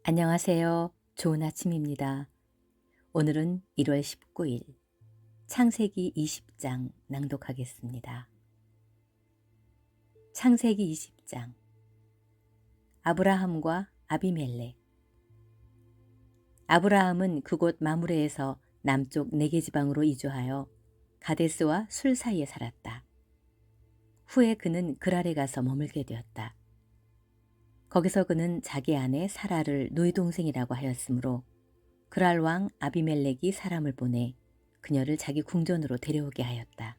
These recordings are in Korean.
안녕하세요. 좋은 아침입니다. 오늘은 1월 19일 창세기 20장 낭독하겠습니다. 창세기 20장 아브라함과 아비멜렉. 아브라함은 그곳 마므레에서 남쪽 네게 지방으로 이주하여 가데스와 술 사이에 살았다. 후에 그는 그랄에 가서 머물게 되었다. 거기서 그는 자기 아내 사라를 누이 동생이라고 하였으므로 그랄 왕 아비멜렉이 사람을 보내 그녀를 자기 궁전으로 데려오게 하였다.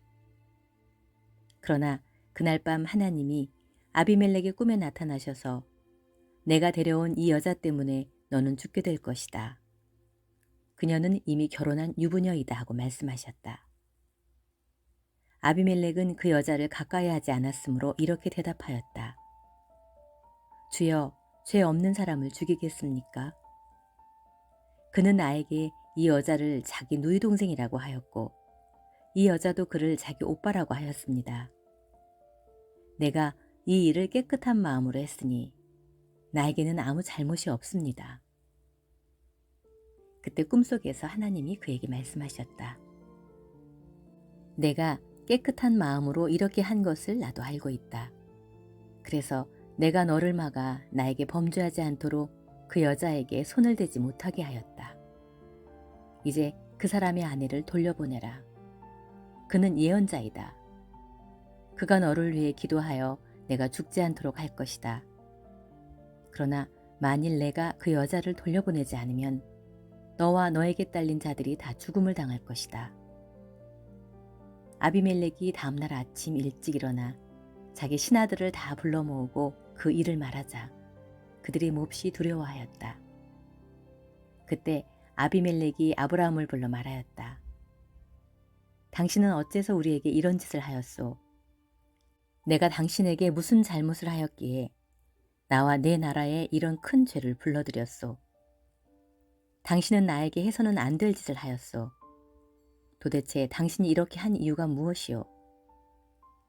그러나 그날 밤 하나님이 아비멜렉의 꿈에 나타나셔서 내가 데려온 이 여자 때문에 너는 죽게 될 것이다. 그녀는 이미 결혼한 유부녀이다 하고 말씀하셨다. 아비멜렉은 그 여자를 가까이 하지 않았으므로 이렇게 대답하였다. 주여, 죄 없는 사람을 죽이겠습니까? 그는 나에게 이 여자를 자기 누이 동생이라고 하였고 이 여자도 그를 자기 오빠라고 하였습니다. 내가 이 일을 깨끗한 마음으로 했으니 나에게는 아무 잘못이 없습니다. 그때 꿈속에서 하나님이 그에게 말씀하셨다. 내가 깨끗한 마음으로 이렇게 한 것을 나도 알고 있다. 그래서 내가 너를 막아 나에게 범죄하지 않도록 그 여자에게 손을 대지 못하게 하였다. 이제 그 사람의 아내를 돌려보내라. 그는 예언자이다. 그가 너를 위해 기도하여 내가 죽지 않도록 할 것이다. 그러나 만일 내가 그 여자를 돌려보내지 않으면 너와 너에게 딸린 자들이 다 죽음을 당할 것이다. 아비멜렉이 다음날 아침 일찍 일어나 자기 신하들을 다 불러 모으고 그 일을 말하자 그들이 몹시 두려워하였다. 그때 아비멜렉이 아브라함을 불러 말하였다. 당신은 어째서 우리에게 이런 짓을 하였소? 내가 당신에게 무슨 잘못을 하였기에 나와 내 나라에 이런 큰 죄를 불러들였소? 당신은 나에게 해서는 안 될 짓을 하였소. 도대체 당신이 이렇게 한 이유가 무엇이오?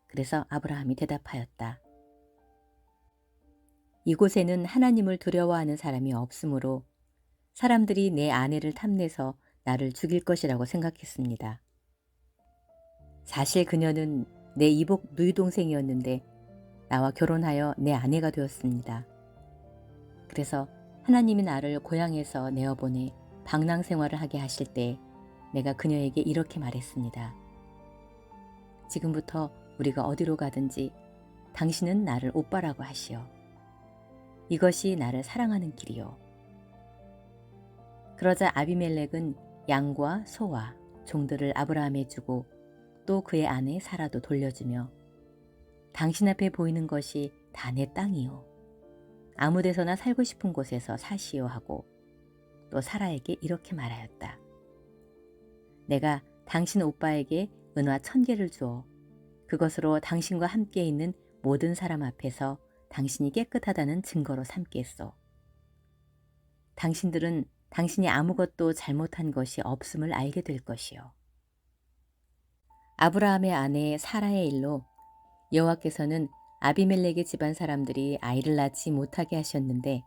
그래서 아브라함이 대답하였다. 이곳에는 하나님을 두려워하는 사람이 없으므로 사람들이 내 아내를 탐내서 나를 죽일 것이라고 생각했습니다. 사실 그녀는 내 이복 누이 동생이었는데 나와 결혼하여 내 아내가 되었습니다. 그래서 하나님이 나를 고향에서 내어보내 방랑 생활을 하게 하실 때 내가 그녀에게 이렇게 말했습니다. 지금부터 우리가 어디로 가든지 당신은 나를 오빠라고 하시오. 이것이 나를 사랑하는 길이요. 그러자 아비멜렉은 양과 소와 종들을 아브라함에 주고 또 그의 아내 사라도 돌려주며 당신 앞에 보이는 것이 다 내 땅이요. 아무 데서나 살고 싶은 곳에서 사시오 하고 또 사라에게 이렇게 말하였다. 내가 당신 오빠에게 은화 1000개를 주어 그것으로 당신과 함께 있는 모든 사람 앞에서 당신이 깨끗하다는 증거로 삼겠소. 당신들은 당신이 아무것도 잘못한 것이 없음을 알게 될 것이요. 아브라함의 아내 사라의 일로 여호와께서는 아비멜렉의 집안 사람들이 아이를 낳지 못하게 하셨는데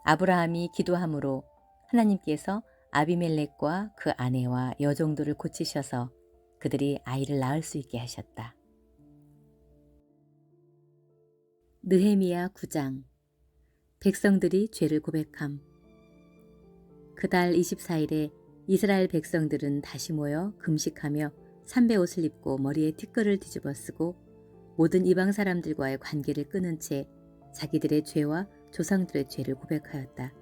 아브라함이 기도함으로 하나님께서 아비멜렉과 그 아내와 여종들을 고치셔서 그들이 아이를 낳을 수 있게 하셨다. 느헤미야 9장. 백성들이 죄를 고백함. 그달 24일에 이스라엘 백성들은 다시 모여 금식하며 삼배 옷을 입고 머리에 티끌을 뒤집어 쓰고 모든 이방 사람들과의 관계를 끊은 채 자기들의 죄와 조상들의 죄를 고백하였다.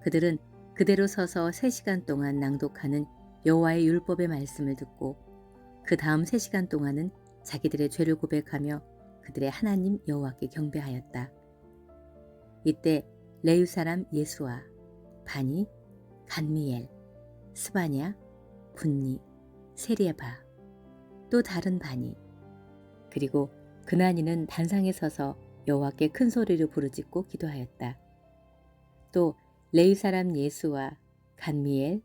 그들은 그대로 서서 3시간 동안 낭독하는 여호와의 율법의 말씀을 듣고 그 다음 3시간 동안은 자기들의 죄를 고백하며 그들의 하나님 여호와께 경배하였다. 이때 레위 사람 예수와 바니, 간미엘, 스바냐, 분니, 세리에바, 또 다른 바니, 그리고 그나니는 단상에 서서 여호와께 큰 소리로 부르짖고 기도하였다. 또 레위 사람 예수와 간미엘,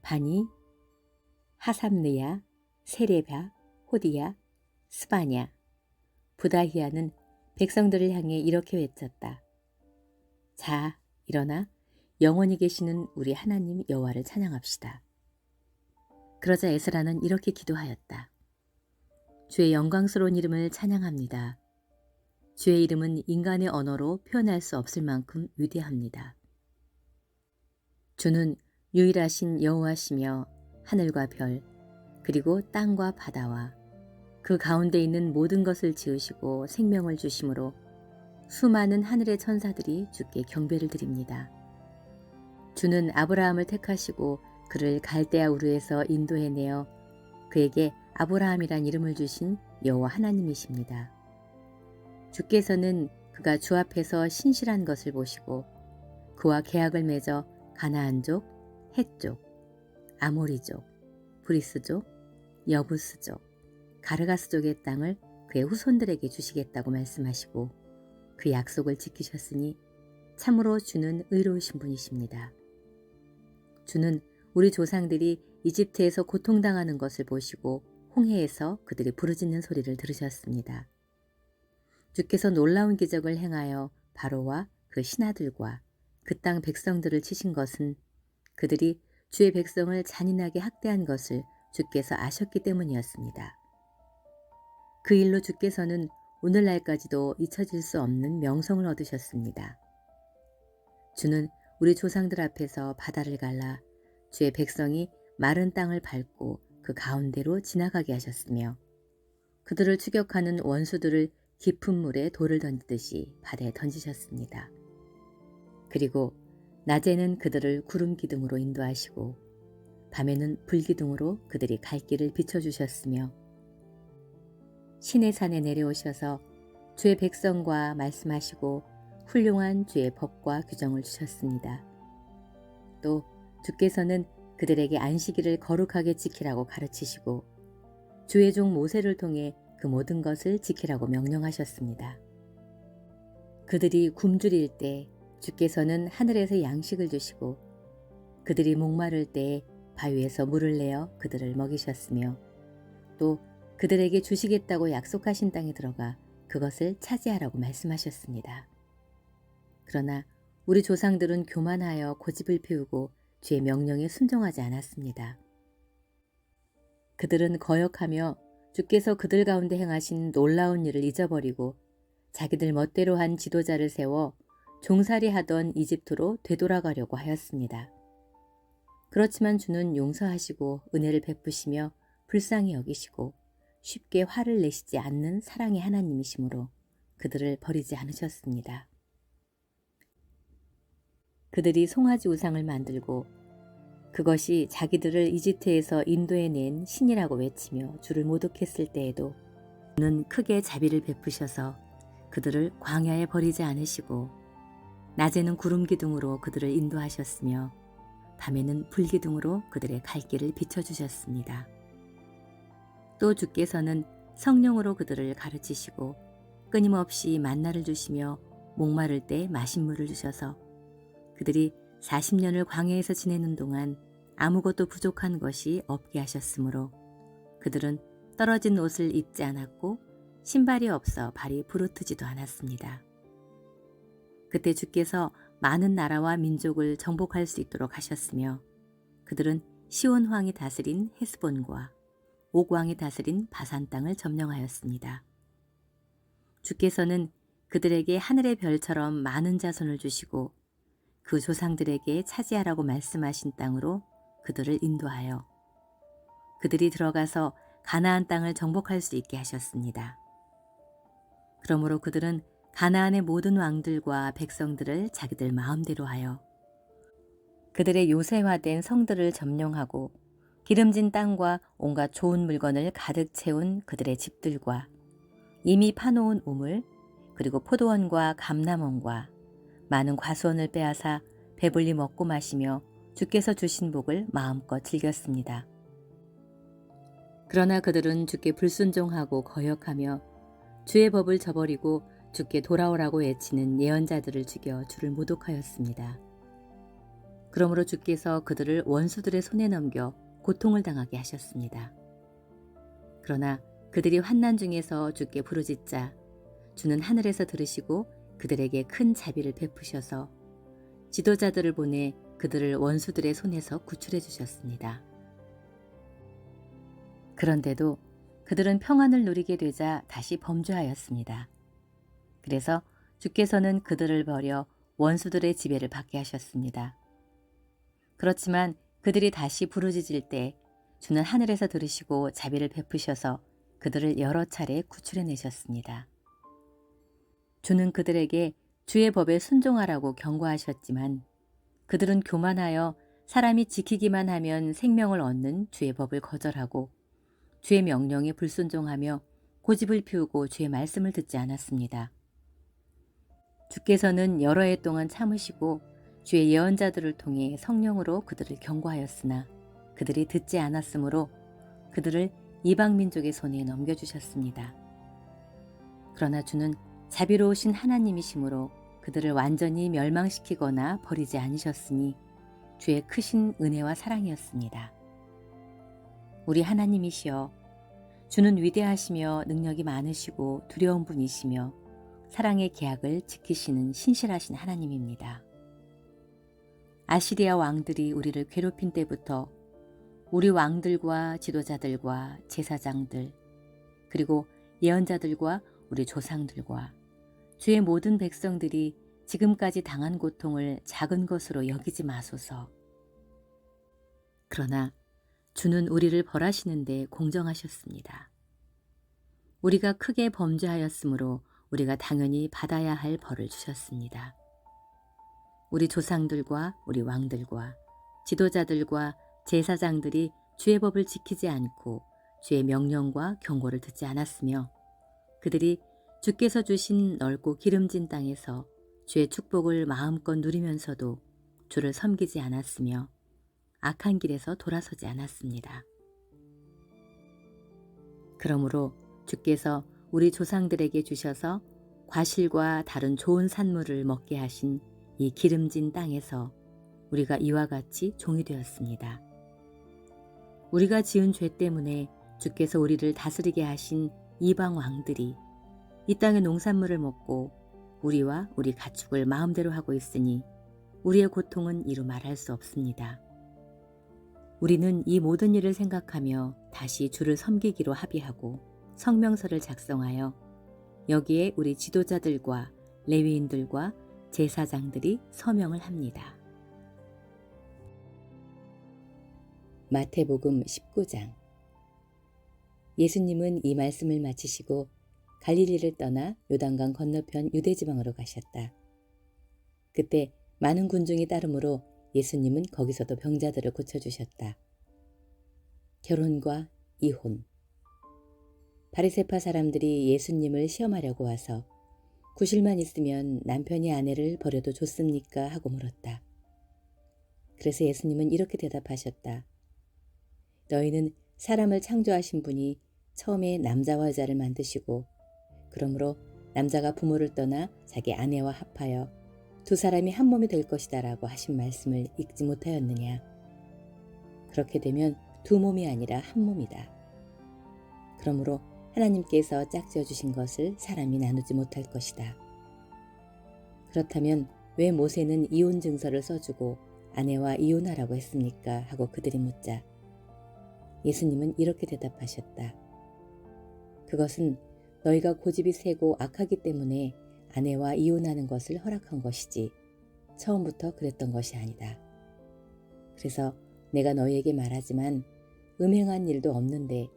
바니, 하삼느야, 세레바, 호디야, 스바냐, 부다히야는 백성들을 향해 이렇게 외쳤다. 자, 일어나 영원히 계시는 우리 하나님 여호와를 찬양합시다. 그러자 에스라는 이렇게 기도하였다. 주의 영광스러운 이름을 찬양합니다. 주의 이름은 인간의 언어로 표현할 수 없을 만큼 위대합니다. 주는 유일하신 여호와시며 하늘과 별, 그리고 땅과 바다와 그 가운데 있는 모든 것을 지으시고 생명을 주심으로 수많은 하늘의 천사들이 주께 경배를 드립니다. 주는 아브라함을 택하시고 그를 갈대아 우르에서 인도해내어 그에게 아브라함이란 이름을 주신 여호와 하나님이십니다. 주께서는 그가 주 앞에서 신실한 것을 보시고 그와 계약을 맺어 가나안족, 헷족, 아모리족, 브리스족, 여부스족, 가르가스족의 땅을 그의 후손들에게 주시겠다고 말씀하시고 그 약속을 지키셨으니 참으로 주는 의로우신 분이십니다. 주는 우리 조상들이 이집트에서 고통당하는 것을 보시고 홍해에서 그들이 부르짖는 소리를 들으셨습니다. 주께서 놀라운 기적을 행하여 바로와 그 신하들과 그 땅 백성들을 치신 것은 그들이 주의 백성을 잔인하게 학대한 것을 주께서 아셨기 때문이었습니다. 그 일로 주께서는 오늘날까지도 잊혀질 수 없는 명성을 얻으셨습니다. 주는 우리 조상들 앞에서 바다를 갈라 주의 백성이 마른 땅을 밟고 그 가운데로 지나가게 하셨으며 그들을 추격하는 원수들을 깊은 물에 돌을 던지듯이 바다에 던지셨습니다. 그리고 낮에는 그들을 구름 기둥으로 인도하시고 밤에는 불 기둥으로 그들이 갈 길을 비춰주셨으며 시내산에 내려오셔서 주의 백성과 말씀하시고 훌륭한 주의 법과 규정을 주셨습니다. 또 주께서는 그들에게 안식일을 거룩하게 지키라고 가르치시고 주의 종 모세를 통해 그 모든 것을 지키라고 명령하셨습니다. 그들이 굶주릴 때 주께서는 하늘에서 양식을 주시고 그들이 목마를 때에 바위에서 물을 내어 그들을 먹이셨으며 또 그들에게 주시겠다고 약속하신 땅에 들어가 그것을 차지하라고 말씀하셨습니다. 그러나 우리 조상들은 교만하여 고집을 피우고 주의 명령에 순종하지 않았습니다. 그들은 거역하며 주께서 그들 가운데 행하신 놀라운 일을 잊어버리고 자기들 멋대로 한 지도자를 세워 종살이 하던 이집트로 되돌아가려고 하였습니다. 그렇지만 주는 용서하시고 은혜를 베푸시며 불쌍히 여기시고 쉽게 화를 내시지 않는 사랑의 하나님이시므로 그들을 버리지 않으셨습니다. 그들이 송아지 우상을 만들고 그것이 자기들을 이집트에서 인도해낸 신이라고 외치며 주를 모독했을 때에도 주는 크게 자비를 베푸셔서 그들을 광야에 버리지 않으시고 낮에는 구름 기둥으로 그들을 인도하셨으며 밤에는 불 기둥으로 그들의 갈 길을 비춰주셨습니다. 또 주께서는 성령으로 그들을 가르치시고 끊임없이 만나를 주시며 목마를 때 마신 물을 주셔서 그들이 40년을 광야에서 지내는 동안 아무것도 부족한 것이 없게 하셨으므로 그들은 떨어진 옷을 입지 않았고 신발이 없어 발이 부르트지도 않았습니다. 그때 주께서 많은 나라와 민족을 정복할 수 있도록 하셨으며 그들은 시온 왕이 다스린 헤스본과 옥 왕이 다스린 바산 땅을 점령하였습니다. 주께서는 그들에게 하늘의 별처럼 많은 자손을 주시고 그 조상들에게 차지하라고 말씀하신 땅으로 그들을 인도하여 그들이 들어가서 가나안 땅을 정복할 수 있게 하셨습니다. 그러므로 그들은 가나안의 모든 왕들과 백성들을 자기들 마음대로 하여 그들의 요새화된 성들을 점령하고 기름진 땅과 온갖 좋은 물건을 가득 채운 그들의 집들과 이미 파놓은 우물 그리고 포도원과 감람원과 많은 과수원을 빼앗아 배불리 먹고 마시며 주께서 주신 복을 마음껏 즐겼습니다. 그러나 그들은 주께 불순종하고 거역하며 주의 법을 저버리고 주께 돌아오라고 외치는 예언자들을 죽여 주를 모독하였습니다. 그러므로 주께서 그들을 원수들의 손에 넘겨 고통을 당하게 하셨습니다. 그러나 그들이 환난 중에서 주께 부르짖자 주는 하늘에서 들으시고 그들에게 큰 자비를 베푸셔서 지도자들을 보내 그들을 원수들의 손에서 구출해 주셨습니다. 그런데도 그들은 평안을 누리게 되자 다시 범죄하였습니다. 그래서 주께서는 그들을 버려 원수들의 지배를 받게 하셨습니다. 그렇지만 그들이 다시 부르짖을 때 주는 하늘에서 들으시고 자비를 베푸셔서 그들을 여러 차례 구출해 내셨습니다. 주는 그들에게 주의 법에 순종하라고 경고하셨지만 그들은 교만하여 사람이 지키기만 하면 생명을 얻는 주의 법을 거절하고 주의 명령에 불순종하며 고집을 피우고 주의 말씀을 듣지 않았습니다. 주께서는 여러 해 동안 참으시고 주의 예언자들을 통해 성령으로 그들을 경고하였으나 그들이 듣지 않았으므로 그들을 이방 민족의 손에 넘겨주셨습니다. 그러나 주는 자비로우신 하나님이시므로 그들을 완전히 멸망시키거나 버리지 않으셨으니 주의 크신 은혜와 사랑이었습니다. 우리 하나님이시여, 주는 위대하시며 능력이 많으시고 두려운 분이시며 사랑의 계약을 지키시는 신실하신 하나님입니다. 아시리아 왕들이 우리를 괴롭힌 때부터 우리 왕들과 지도자들과 제사장들 그리고 예언자들과 우리 조상들과 주의 모든 백성들이 지금까지 당한 고통을 작은 것으로 여기지 마소서. 그러나 주는 우리를 벌하시는데 공정하셨습니다. 우리가 크게 범죄하였으므로 우리가 당연히 받아야 할 벌을 주셨습니다. 우리 조상들과 우리 왕들과 지도자들과 제사장들이 주의 법을 지키지 않고 주의 명령과 경고를 듣지 않았으며 그들이 주께서 주신 넓고 기름진 땅에서 주의 축복을 마음껏 누리면서도 주를 섬기지 않았으며 악한 길에서 돌아서지 않았습니다. 그러므로 주께서 우리 조상들에게 주셔서 과실과 다른 좋은 산물을 먹게 하신 이 기름진 땅에서 우리가 이와 같이 종이 되었습니다. 우리가 지은 죄 때문에 주께서 우리를 다스리게 하신 이방 왕들이 이 땅의 농산물을 먹고 우리와 우리 가축을 마음대로 하고 있으니 우리의 고통은 이루 말할 수 없습니다. 우리는 이 모든 일을 생각하며 다시 주를 섬기기로 합의하고 성명서를 작성하여 여기에 우리 지도자들과 레위인들과 제사장들이 서명을 합니다. 마태복음 19장. 예수님은 이 말씀을 마치시고 갈릴리를 떠나 요단강 건너편 유대지방으로 가셨다. 그때 많은 군중이 따르므로 예수님은 거기서도 병자들을 고쳐주셨다. 결혼과 이혼. 바리새파 사람들이 예수님을 시험하려고 와서 구실만 있으면 남편이 아내를 버려도 좋습니까? 하고 물었다. 그래서 예수님은 이렇게 대답하셨다. 너희는 사람을 창조하신 분이 처음에 남자와 여자를 만드시고 그러므로 남자가 부모를 떠나 자기 아내와 합하여 두 사람이 한 몸이 될 것이다 라고 하신 말씀을 읽지 못하였느냐. 그렇게 되면 두 몸이 아니라 한 몸이다. 그러므로 하나님께서 짝지어 주신 것을 사람이 나누지 못할 것이다. 그렇다면 왜 모세는 이혼 증서를 써주고 아내와 이혼하라고 했습니까? 하고 그들이 묻자 예수님은 이렇게 대답하셨다. 그것은 너희가 고집이 세고 악하기 때문에 아내와 이혼하는 것을 허락한 것이지 처음부터 그랬던 것이 아니다. 그래서 내가 너희에게 말하지만 음행한 일도 없는데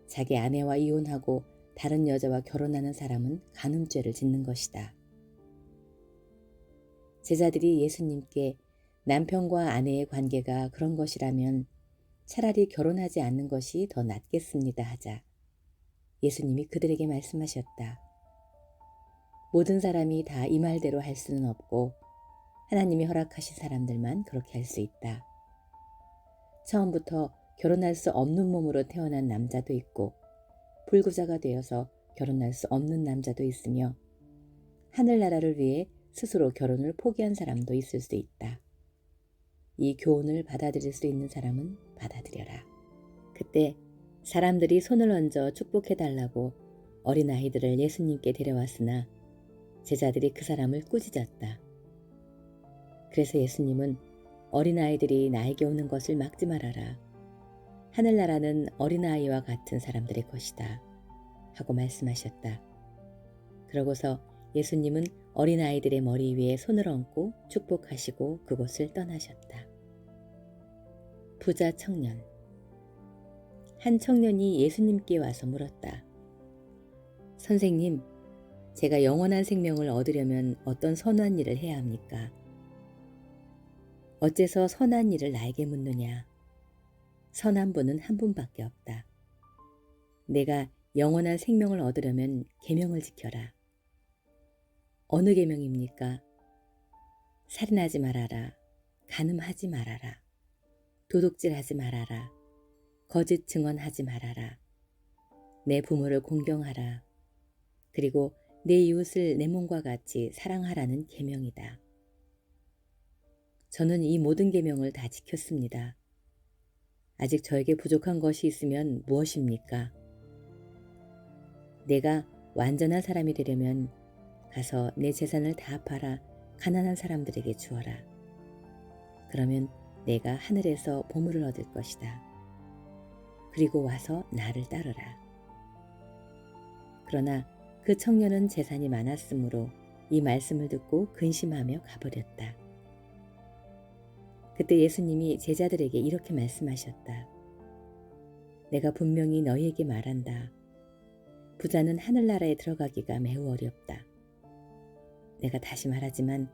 자기 아내와 이혼하고 다른 여자와 결혼하는 사람은 간음죄를 짓는 것이다. 제자들이 예수님께 남편과 아내의 관계가 그런 것이라면 차라리 결혼하지 않는 것이 더 낫겠습니다 하자 예수님이 그들에게 말씀하셨다. 모든 사람이 다 이 말대로 할 수는 없고 하나님이 허락하신 사람들만 그렇게 할 수 있다. 처음부터 결혼할 수 없는 몸으로 태어난 남자도 있고 불구자가 되어서 결혼할 수 없는 남자도 있으며 하늘나라를 위해 스스로 결혼을 포기한 사람도 있을 수 있다. 이 교훈을 받아들일 수 있는 사람은 받아들여라. 그때 사람들이 손을 얹어 축복해달라고 어린아이들을 예수님께 데려왔으나 제자들이 그 사람을 꾸짖었다. 그래서 예수님은 어린아이들이 나에게 오는 것을 막지 말아라. 하늘나라는 어린아이와 같은 사람들의 것이다. 하고 말씀하셨다. 그러고서 예수님은 어린아이들의 머리 위에 손을 얹고 축복하시고 그곳을 떠나셨다. 부자 청년. 한 청년이 예수님께 와서 물었다. 선생님, 제가 영원한 생명을 얻으려면 어떤 선한 일을 해야 합니까? 어째서 선한 일을 나에게 묻느냐? 선한 분은 한 분밖에 없다. 내가 영원한 생명을 얻으려면 계명을 지켜라. 어느 계명입니까? 살인하지 말아라. 간음하지 말아라. 도둑질하지 말아라. 거짓 증언하지 말아라. 내 부모를 공경하라. 그리고 내 이웃을 내 몸과 같이 사랑하라는 계명이다. 저는 이 모든 계명을 다 지켰습니다. 아직 저에게 부족한 것이 있으면 무엇입니까? 내가 완전한 사람이 되려면 가서 내 재산을 다 팔아 가난한 사람들에게 주어라. 그러면 내가 하늘에서 보물을 얻을 것이다. 그리고 와서 나를 따르라. 그러나 그 청년은 재산이 많았으므로 이 말씀을 듣고 근심하며 가버렸다. 그때 예수님이 제자들에게 이렇게 말씀하셨다. 내가 분명히 너희에게 말한다. 부자는 하늘나라에 들어가기가 매우 어렵다. 내가 다시 말하지만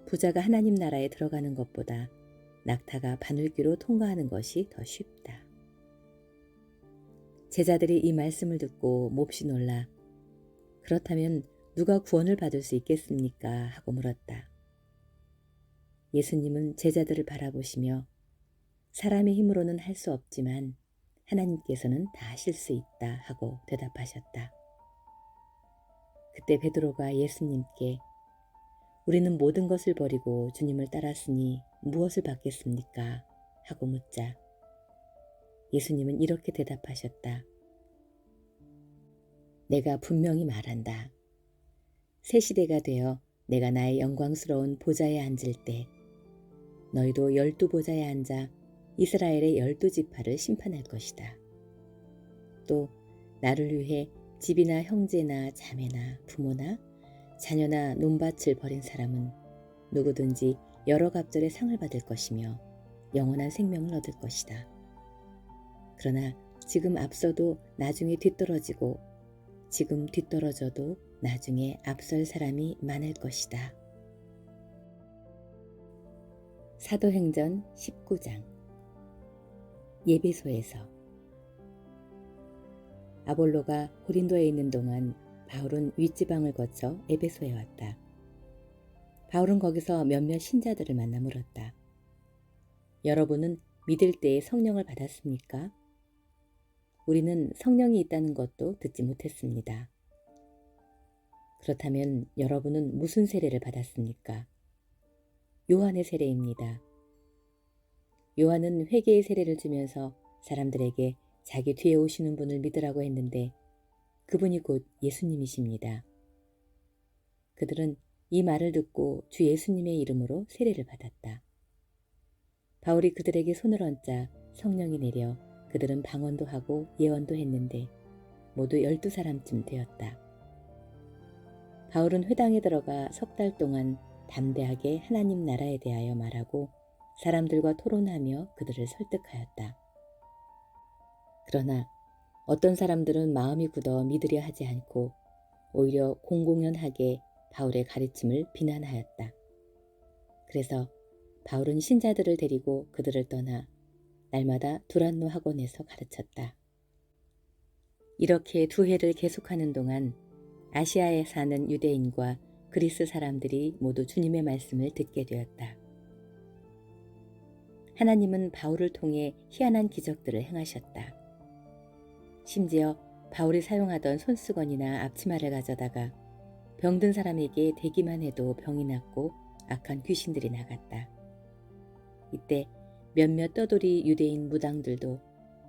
부자가 하나님 나라에 들어가는 것보다 낙타가 바늘귀로 통과하는 것이 더 쉽다. 제자들이 이 말씀을 듣고 몹시 놀라 그렇다면 누가 구원을 받을 수 있겠습니까? 하고 물었다. 예수님은 제자들을 바라보시며 사람의 힘으로는 할 수 없지만 하나님께서는 다 하실 수 있다 하고 대답하셨다. 그때 베드로가 예수님께 우리는 모든 것을 버리고 주님을 따랐으니 무엇을 받겠습니까? 하고 묻자 예수님은 이렇게 대답하셨다. 내가 분명히 말한다. 새 시대가 되어 내가 나의 영광스러운 보좌에 앉을 때 너희도 12보좌에 앉아 이스라엘의 12지파를 심판할 것이다. 또 나를 위해 집이나 형제나 자매나 부모나 자녀나 논밭을 버린 사람은 누구든지 여러 갑절의 상을 받을 것이며 영원한 생명을 얻을 것이다. 그러나 지금 앞서도 나중에 뒤떨어지고 지금 뒤떨어져도 나중에 앞설 사람이 많을 것이다. 사도행전 19장. 예배소에서. 아볼로가 고린도에 있는 동안 바울은 윗지방을 거쳐 에베소에 왔다. 바울은 거기서 몇몇 신자들을 만나 물었다. 여러분은 믿을 때에 성령을 받았습니까? 우리는 성령이 있다는 것도 듣지 못했습니다. 그렇다면 여러분은 무슨 세례를 받았습니까? 요한의 세례입니다. 요한은 회개의 세례를 주면서 사람들에게 자기 뒤에 오시는 분을 믿으라고 했는데 그분이 곧 예수님이십니다. 그들은 이 말을 듣고 주 예수님의 이름으로 세례를 받았다. 바울이 그들에게 손을 얹자 성령이 내려 그들은 방언도 하고 예언도 했는데 모두 12사람쯤 되었다. 바울은 회당에 들어가 3달 동안 담대하게 하나님 나라에 대하여 말하고 사람들과 토론하며 그들을 설득하였다. 그러나 어떤 사람들은 마음이 굳어 믿으려 하지 않고 오히려 공공연하게 바울의 가르침을 비난하였다. 그래서 바울은 신자들을 데리고 그들을 떠나 날마다 두란노 학원에서 가르쳤다. 이렇게 2해를 계속하는 동안 아시아에 사는 유대인과 그리스 사람들이 모두 주님의 말씀을 듣게 되었다. 하나님은 바울을 통해 희한한 기적들을 행하셨다. 심지어 바울이 사용하던 손수건이나 앞치마를 가져다가 병든 사람에게 대기만 해도 병이 낫고 악한 귀신들이 나갔다. 이때 몇몇 떠돌이 유대인 무당들도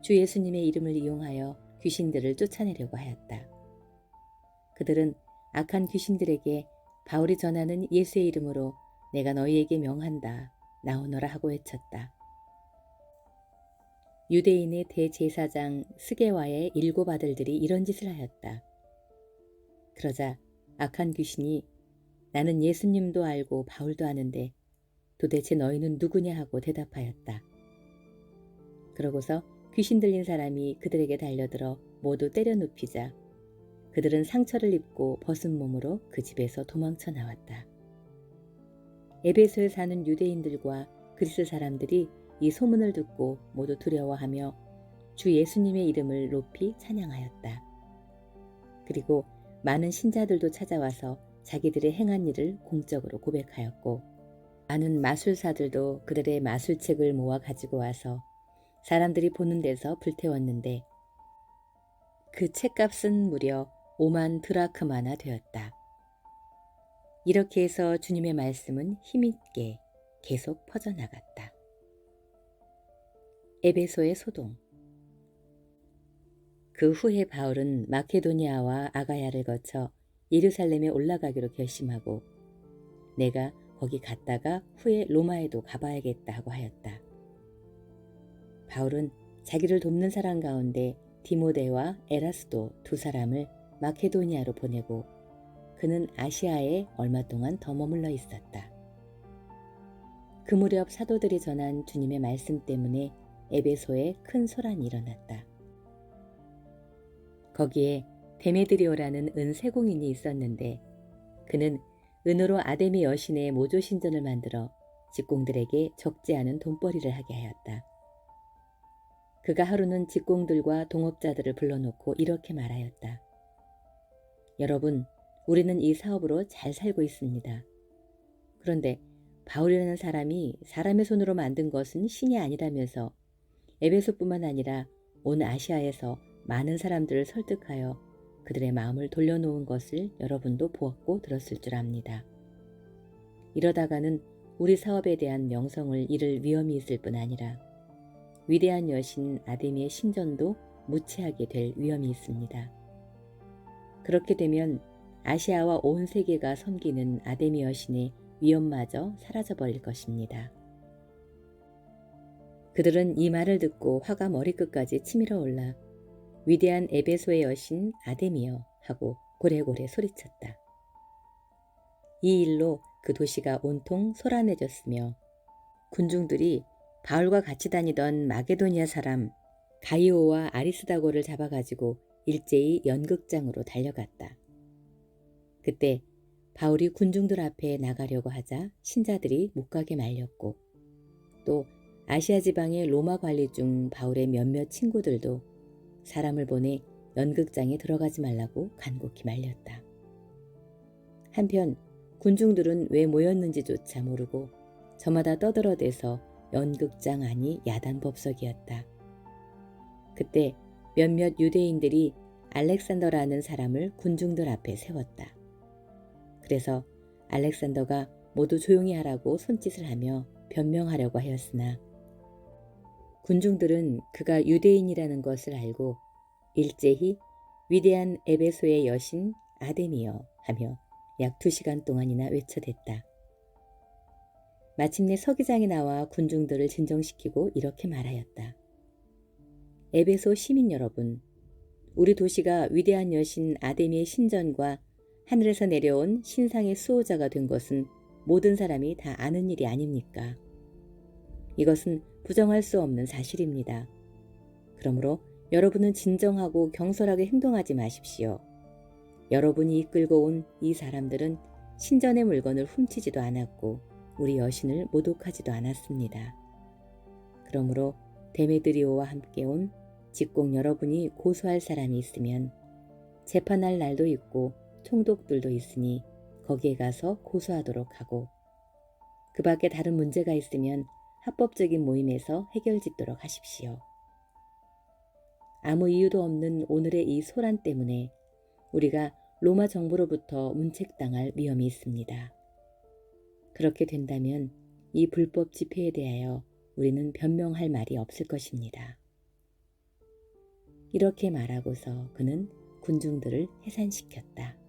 주 예수님의 이름을 이용하여 귀신들을 쫓아내려고 하였다. 그들은 악한 귀신들에게 바울이 전하는 예수의 이름으로 내가 너희에게 명한다. 나오너라 하고 외쳤다. 유대인의 대제사장 스게와의 7 아들들이 이런 짓을 하였다. 그러자 악한 귀신이 나는 예수님도 알고 바울도 아는데 도대체 너희는 누구냐 하고 대답하였다. 그러고서 귀신 들린 사람이 그들에게 달려들어 모두 때려 눕히자 그들은 상처를 입고 벗은 몸으로 그 집에서 도망쳐 나왔다. 에베소에 사는 유대인들과 그리스 사람들이 이 소문을 듣고 모두 두려워하며 주 예수님의 이름을 높이 찬양하였다. 그리고 많은 신자들도 찾아와서 자기들의 행한 일을 공적으로 고백하였고 많은 마술사들도 그들의 마술책을 모아 가지고 와서 사람들이 보는 데서 불태웠는데 그 책값은 무려 5만 드라크마나 되었다. 이렇게 해서 주님의 말씀은 힘있게 계속 퍼져나갔다. 에베소의 소동. 그 후에 바울은 마케도니아와 아가야를 거쳐 예루살렘에 올라가기로 결심하고 내가 거기 갔다가 후에 로마에도 가봐야겠다 하고 하였다. 바울은 자기를 돕는 사람 가운데 디모데와 에라스도 2 사람을 마케도니아로 보내고 그는 아시아에 얼마 동안 더 머물러 있었다. 그 무렵 사도들이 전한 주님의 말씀 때문에 에베소에 큰 소란이 일어났다. 거기에 데메드리오라는 은세공인이 있었는데 그는 은으로 아데미 여신의 모조 신전을 만들어 직공들에게 적지 않은 돈벌이를 하게 하였다. 그가 하루는 직공들과 동업자들을 불러놓고 이렇게 말하였다. 여러분, 우리는 이 사업으로 잘 살고 있습니다. 그런데 바울이라는 사람이 사람의 손으로 만든 것은 신이 아니라면서 에베소뿐만 아니라 온 아시아에서 많은 사람들을 설득하여 그들의 마음을 돌려놓은 것을 여러분도 보았고 들었을 줄 압니다. 이러다가는 우리 사업에 대한 명성을 잃을 위험이 있을 뿐 아니라 위대한 여신 아데미의 신전도 무채하게 될 위험이 있습니다. 그렇게 되면 아시아와 온 세계가 섬기는 아데미 여신의 위엄마저 사라져버릴 것입니다. 그들은 이 말을 듣고 화가 머리끝까지 치밀어 올라 위대한 에베소의 여신 아데미여 하고 고래고래 소리쳤다. 이 일로 그 도시가 온통 소란해졌으며 군중들이 바울과 같이 다니던 마게도니아 사람 가이오와 아리스다고를 잡아가지고 일제히 연극장으로 달려갔다. 그때 바울이 군중들 앞에 나가려고 하자 신자들이 못 가게 말렸고 또 아시아 지방의 로마 관리 중 바울의 몇몇 친구들도 사람을 보내 연극장에 들어가지 말라고 간곡히 말렸다. 한편 군중들은 왜 모였는지조차 모르고 저마다 떠들어대서 연극장 안이 야단법석이었다. 그때 몇몇 유대인들이 알렉산더라는 사람을 군중들 앞에 세웠다. 그래서 알렉산더가 모두 조용히 하라고 손짓을 하며 변명하려고 하였으나 군중들은 그가 유대인이라는 것을 알고 일제히 위대한 에베소의 여신 아데미여 하며 약 2시간 동안이나 외쳐댔다. 마침내 서기장이 나와 군중들을 진정시키고 이렇게 말하였다. 에베소 시민 여러분, 우리 도시가 위대한 여신 아데미의 신전과 하늘에서 내려온 신상의 수호자가 된 것은 모든 사람이 다 아는 일이 아닙니까? 이것은 부정할 수 없는 사실입니다. 그러므로 여러분은 진정하고 경솔하게 행동하지 마십시오. 여러분이 이끌고 온 이 사람들은 신전의 물건을 훔치지도 않았고 우리 여신을 모독하지도 않았습니다. 그러므로 데메드리오와 함께 온 직공 여러분이 고소할 사람이 있으면 재판할 날도 있고 총독들도 있으니 거기에 가서 고소하도록 하고 그 밖에 다른 문제가 있으면 합법적인 모임에서 해결짓도록 하십시오. 아무 이유도 없는 오늘의 이 소란 때문에 우리가 로마 정부로부터 문책당할 위험이 있습니다. 그렇게 된다면 이 불법 집회에 대하여 우리는 변명할 말이 없을 것입니다. 이렇게 말하고서 그는 군중들을 해산시켰다.